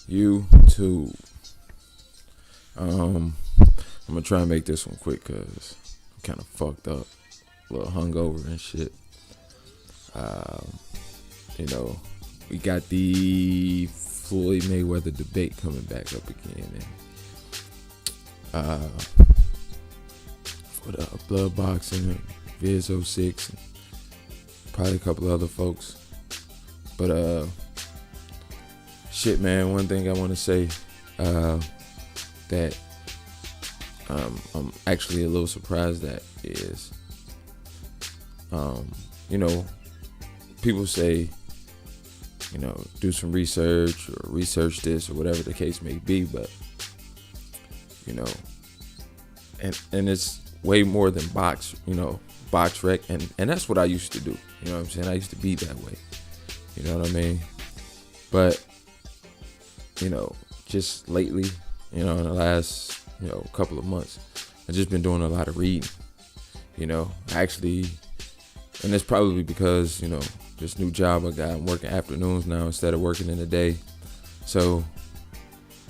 YouTube. I'm gonna try and make this one quick because I'm kind of fucked up, a little hungover and shit. We got the Floyd Mayweather debate coming back up again, and for the Bloodboxing, Vidz06, and probably a couple other folks. But shit, man. One thing I want to say that I'm actually a little surprised at is, people say, do some research or research this or whatever the case may be, but and it's way more than box rec, and that's what I used to do. You know what I'm saying? I used to be that way. You know what I mean? But just lately, in the last couple of months, I've just been doing a lot of reading. Actually, and it's probably because this new job I got, I'm working afternoons now instead of working in the day. So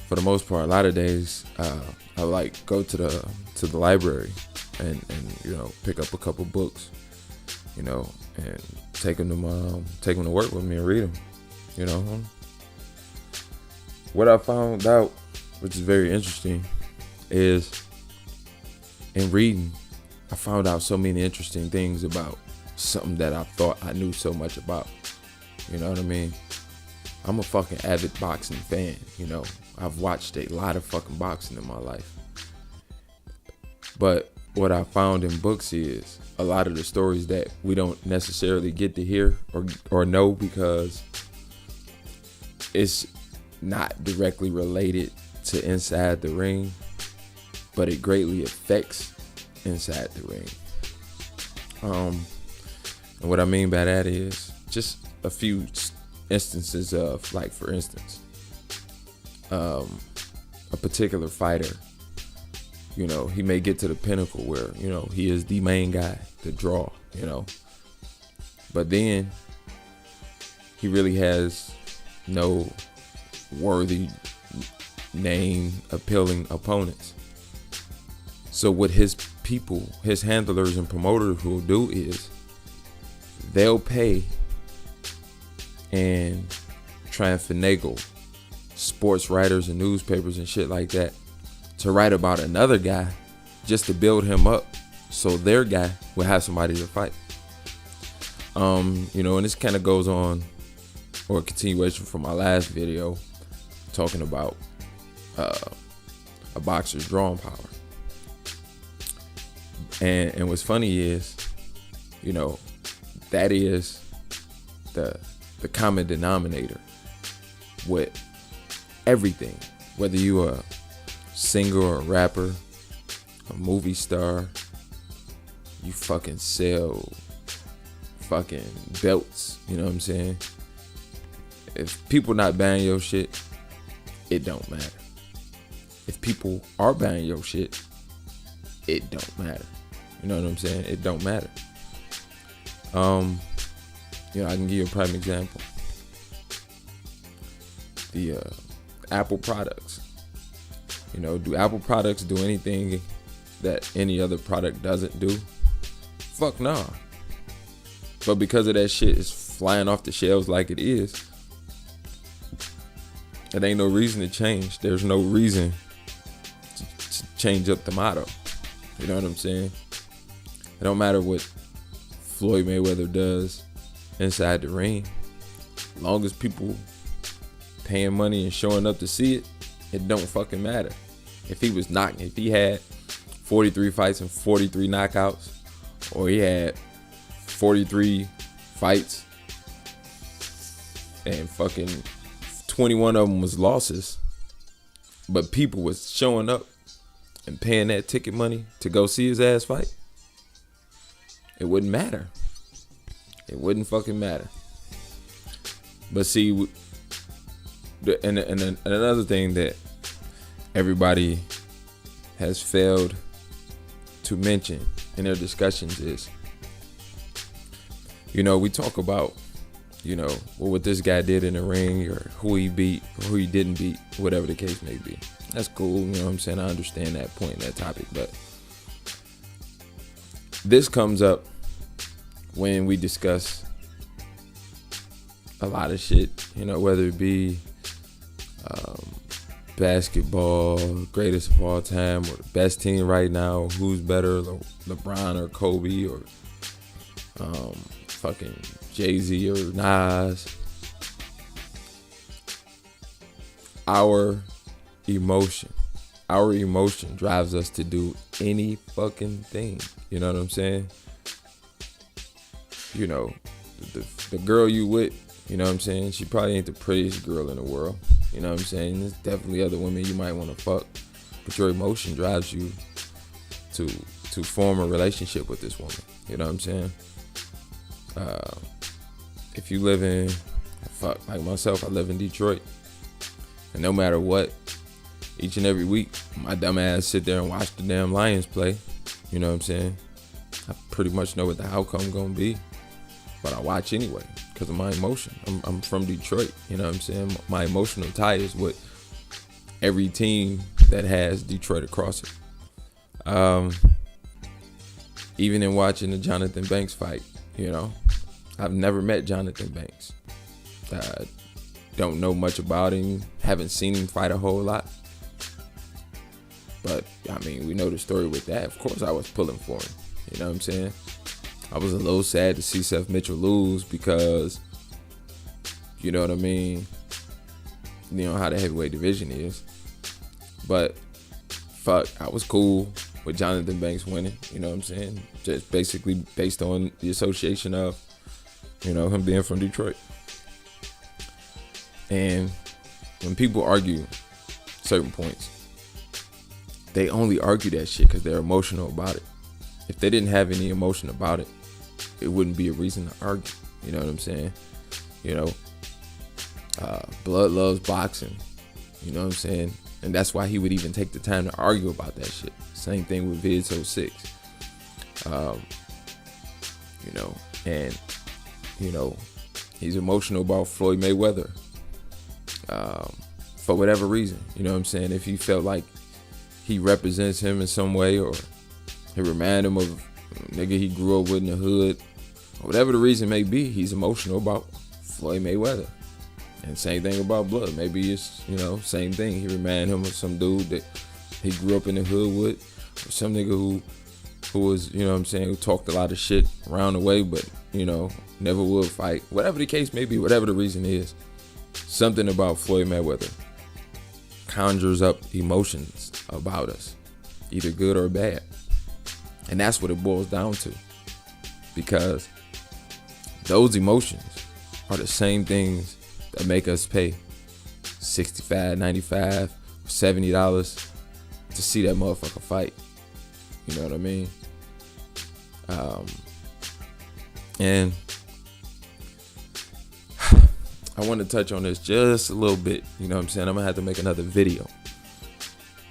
for the most part, a lot of days I like go to the library and pick up a couple books, and take them to work with me and read them. What I found out, which is very interesting, is in reading, I found out so many interesting things about something that I thought I knew so much about. You know what I mean? I'm a fucking avid boxing fan. I've watched a lot of fucking boxing in my life. But what I found in books is a lot of the stories that we don't necessarily get to hear or know because it's not directly related to inside the ring, but it greatly affects inside the ring. And what I mean by that is just a few instances of, like, for instance, a particular fighter, he may get to the pinnacle where, he is the main guy, the draw, but then he really has no worthy name appealing opponents. So what his people, his handlers and promoters will do is they'll pay and try and finagle sports writers and newspapers and shit like that to write about another guy just to build him up so their guy will have somebody to fight. And this kind of goes on, or a continuation from my last video talking about a boxer's drawing power. And what's funny is, that is the common denominator with everything. Whether you are a singer or a rapper, a movie star, you fucking sell fucking belts, you know what I'm saying? If people not buying your shit, it don't matter. If people are buying your shit, it don't matter. You know what I'm saying? It don't matter. I can give you a prime example. The Apple products. Do Apple products do anything that any other product doesn't do? Fuck nah. But because of that shit is flying off the shelves like it is, it ain't no reason to change. There's no reason to change up the motto. You know what I'm saying? It don't matter what Floyd Mayweather does inside the ring. As long as people paying money and showing up to see it, it don't fucking matter. If he had 43 fights and 43 knockouts, or he had 43 fights and fucking 21 of them was losses, but people was showing up and paying that ticket money to go see his ass fight, it wouldn't matter. It wouldn't fucking matter. But see, and another thing that everybody has failed to mention in their discussions is, we talk about what this guy did in the ring, or who he beat, or who he didn't beat, whatever the case may be. That's cool, you know what I'm saying? I understand that point, that topic, but this comes up when we discuss a lot of shit, whether it be basketball, greatest of all time, or the best team right now, who's better, LeBron or Kobe, or fucking Jay-Z or Nas. Our emotion drives us to do any fucking thing. You know what I'm saying? The girl you with, you know what I'm saying? She probably ain't the prettiest girl in the world. You know what I'm saying? There's definitely other women you might want to fuck, but your emotion drives you to form a relationship with this woman. You know what I'm saying? If you live in, like myself, I live in Detroit, and no matter what, each and every week, my dumb ass sit there and watch the damn Lions play. You know what I'm saying? I pretty much know what the outcome gonna be, but I watch anyway because of my emotion. I'm from Detroit. You know what I'm saying? My emotional tie is with every team that has Detroit across it. Even in watching the Jonathan Banks fight, I've never met Jonathan Banks. Don't know much about him. Haven't seen him fight a whole lot. But, we know the story with that. Of course I was pulling for him. You know what I'm saying? I was a little sad to see Seth Mitchell lose because, you know what I mean? You know how the heavyweight division is. But, I was cool with Jonathan Banks winning. You know what I'm saying? Just basically based on the association of, him being from Detroit. And when people argue certain points, they only argue that shit because they're emotional about it. If they didn't have any emotion about it, it wouldn't be a reason to argue. You know what I'm saying? Blood loves boxing. You know what I'm saying? And that's why he would even take the time to argue about that shit. Same thing with Vidz06. He's emotional about Floyd Mayweather. For whatever reason, you know what I'm saying? If he felt like he represents him in some way, or he remind him of nigga he grew up with in the hood, or whatever the reason may be, he's emotional about Floyd Mayweather. And same thing about Blood. Maybe it's, same thing. He remind him of some dude that he grew up in the hood with, or some nigga who was, who talked a lot of shit around the way, but, never would fight. Whatever the case may be, whatever the reason is, something about Floyd Mayweather conjures up emotions about us, either good or bad. And that's what it boils down to. Because those emotions are the same things that make us pay $65, $95, $70 to see that motherfucker fight. You know what I mean? And I want to touch on this just a little bit. You know what I'm saying? I'm going to have to make another video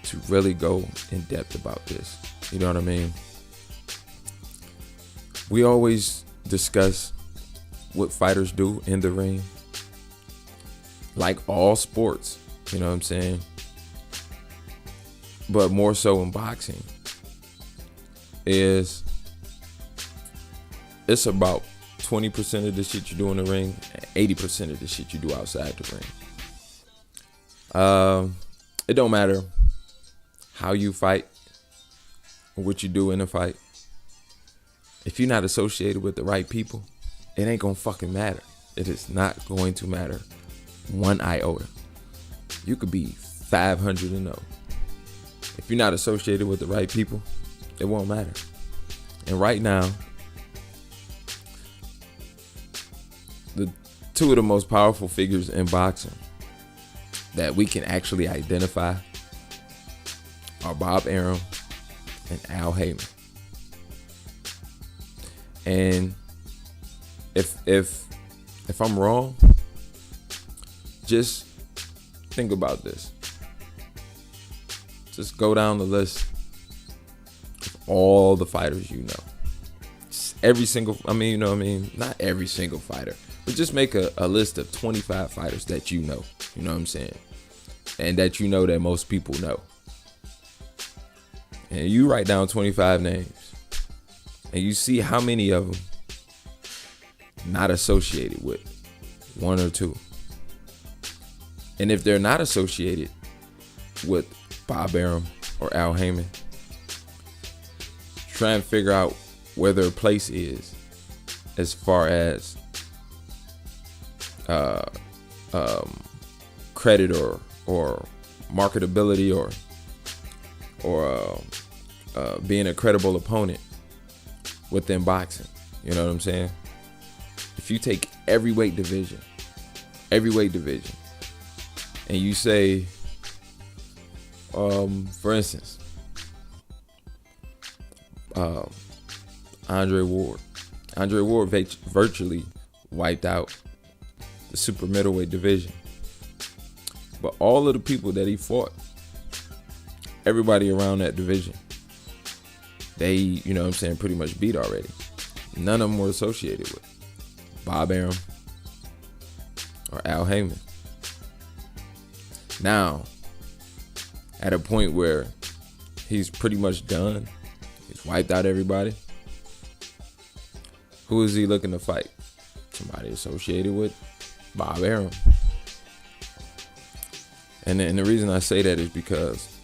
to really go in depth about this. You know what I mean? We always discuss what fighters do in the ring. Like all sports, you know what I'm saying? But more so in boxing, it's about 20% of the shit you do in the ring and 80% of the shit you do outside the ring. It don't matter how you fight or what you do in a fight. If you're not associated with the right people, it ain't gonna fucking matter. It is not going to matter one iota. You could be 500-0. If you're not associated with the right people, it won't matter. And right now, the two of the most powerful figures in boxing that we can actually identify are Bob Arum and Al Heyman. And if I'm wrong, just think about this. Just go down the list of all the fighters you know. Every single, not every single fighter, But just make a list of 25 fighters that you know what I'm saying? And that you know that most people know. And you write down 25 names. And you see how many of them not associated with one or two. And if they're not associated with Bob Arum or Al Heyman, try and figure out where their place is as far as credit or marketability or being a credible opponent within boxing. You know what I'm saying? If you take every weight division, and you say, for instance, Andre Ward virtually wiped out the super middleweight division. But all of the people that he fought, everybody around that division, they, you know what I'm saying, pretty much beat already. None of them were associated with Bob Arum or Al Heyman. Now, at a point where he's pretty much done, he's wiped out everybody, who is he looking to fight? Somebody associated with Bob Arum. And the reason I say that is because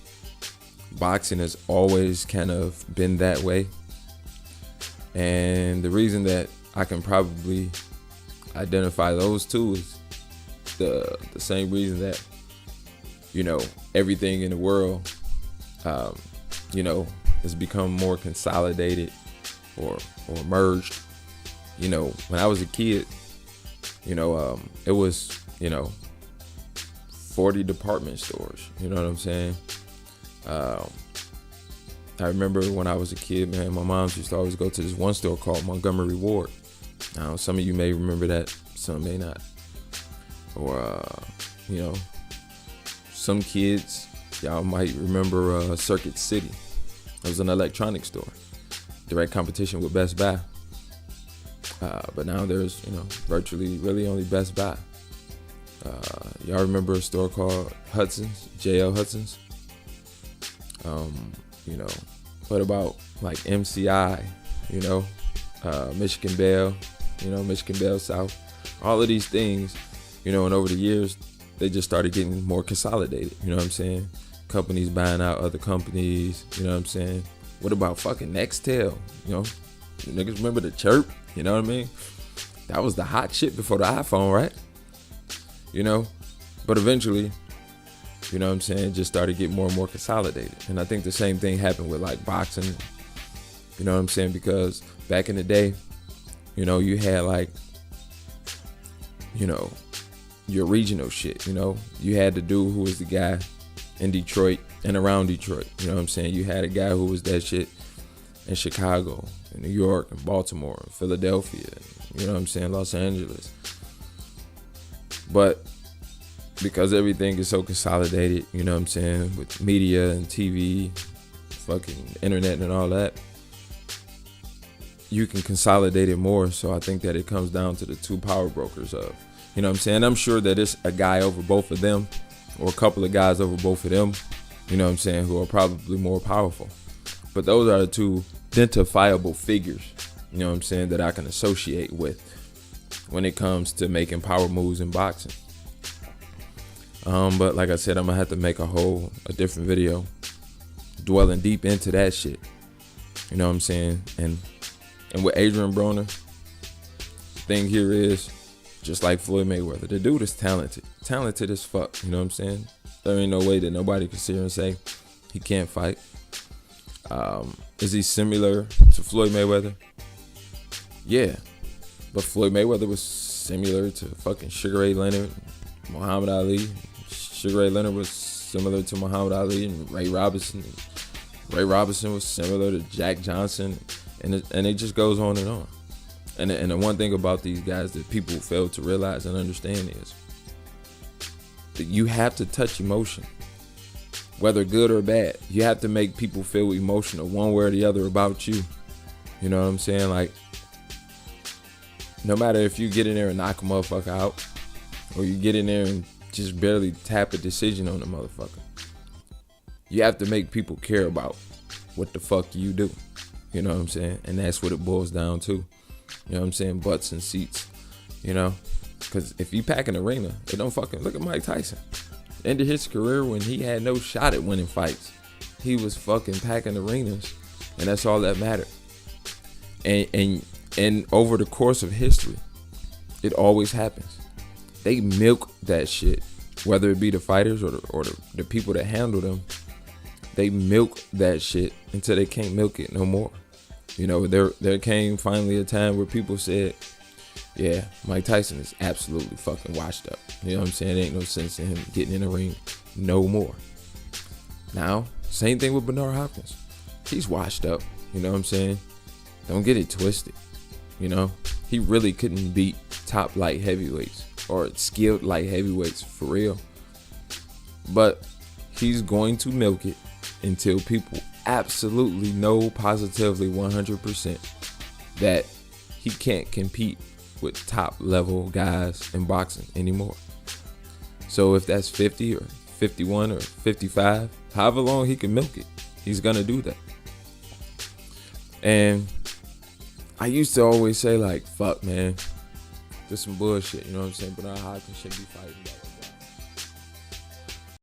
boxing has always kind of been that way. And the reason that I can probably identify those two is the same reason that, you know, everything in the world, you know, has become more consolidated or merged. You know, when I was a kid, you know, it was, you know, 40 department stores. You know what I'm saying? I remember when I was a kid, man, my mom used to always go to this one store called Montgomery Ward. Now, some of you may remember that, some may not. Or, you know, some kids, y'all might remember Circuit City. It was an electronics store, direct competition with Best Buy. But now there's, you know, virtually really only Best Buy. Y'all remember a store called Hudson's, JL Hudson's? You know, what about like MCI, you know, Michigan Bell, you know, Michigan Bell South, all of these things, you know, and over the years, they just started getting more consolidated, you know what I'm saying? Companies buying out other companies, you know what I'm saying? What about fucking Nextel, you know? You niggas remember the Chirp, you know what I mean? That was the hot shit before the iPhone, right? You know, but eventually, you know what I'm saying, just started getting more and more consolidated. And I think the same thing happened with like boxing, you know what I'm saying? Because back in the day, you know, you had like, you know, your regional shit, you know? You had the dude who was the guy in Detroit and around Detroit, you know what I'm saying? You had a guy who was that shit in Chicago, in New York, and Baltimore, and Philadelphia, you know what I'm saying, Los Angeles. But because everything is so consolidated, you know what I'm saying, with media and TV, fucking internet and all that, you can consolidate it more. So I think that it comes down to the two power brokers of, you know what I'm saying? I'm sure that it's a guy over both of them or a couple of guys over both of them, you know what I'm saying, who are probably more powerful. But those are the two identifiable figures, you know what I'm saying, that I can associate with when it comes to making power moves in boxing. But like I said, I'm gonna have to make a different video dwelling deep into that shit. You know what I'm saying? And with Adrian Broner, the thing here is, just like Floyd Mayweather, the dude is talented as fuck. You know what I'm saying? There ain't no way that nobody can sit here and say he can't fight. Is he similar to Floyd Mayweather? Yeah. But Floyd Mayweather was similar to fucking Sugar Ray Leonard, Muhammad Ali. Sugar Ray Leonard was similar to Muhammad Ali and Ray Robinson. Ray Robinson was similar to Jack Johnson. And it just goes on and on. And the one thing about these guys that people fail to realize and understand is that you have to touch emotion, whether good or bad. You have to make people feel emotional one way or the other about you. You know what I'm saying? Like, no matter if you get in there and knock a motherfucker out, or you get in there and just barely tap a decision on the motherfucker, you have to make people care about what the fuck you do. You know what I'm saying? And that's what it boils down to. You know what I'm saying? Butts and seats. You know? Because if you pack an arena, it don't fucking... Look at Mike Tyson. Ended his career when he had no shot at winning fights. He was fucking packing arenas. And that's all that mattered. And over the course of history, it always happens. They milk that shit. Whether it be the fighters or the people that handle them. They milk that shit until they can't milk it no more. You know, there came finally a time where people said, yeah, Mike Tyson is absolutely fucking washed up. You know what I'm saying? There ain't no sense in him getting in the ring no more. Now, same thing with Bernard Hopkins. He's washed up. You know what I'm saying? Don't get it twisted. You know, he really couldn't beat top light heavyweights or skilled light heavyweights for real. But he's going to milk it until people absolutely know positively 100% that he can't compete with top level guys in boxing anymore. So if that's 50 or 51 or 55, however long he can milk it, he's gonna do that. And I used to always say, like, fuck, man, this some bullshit, you know what I'm saying? Bernard Hopkins shouldn't be fighting that.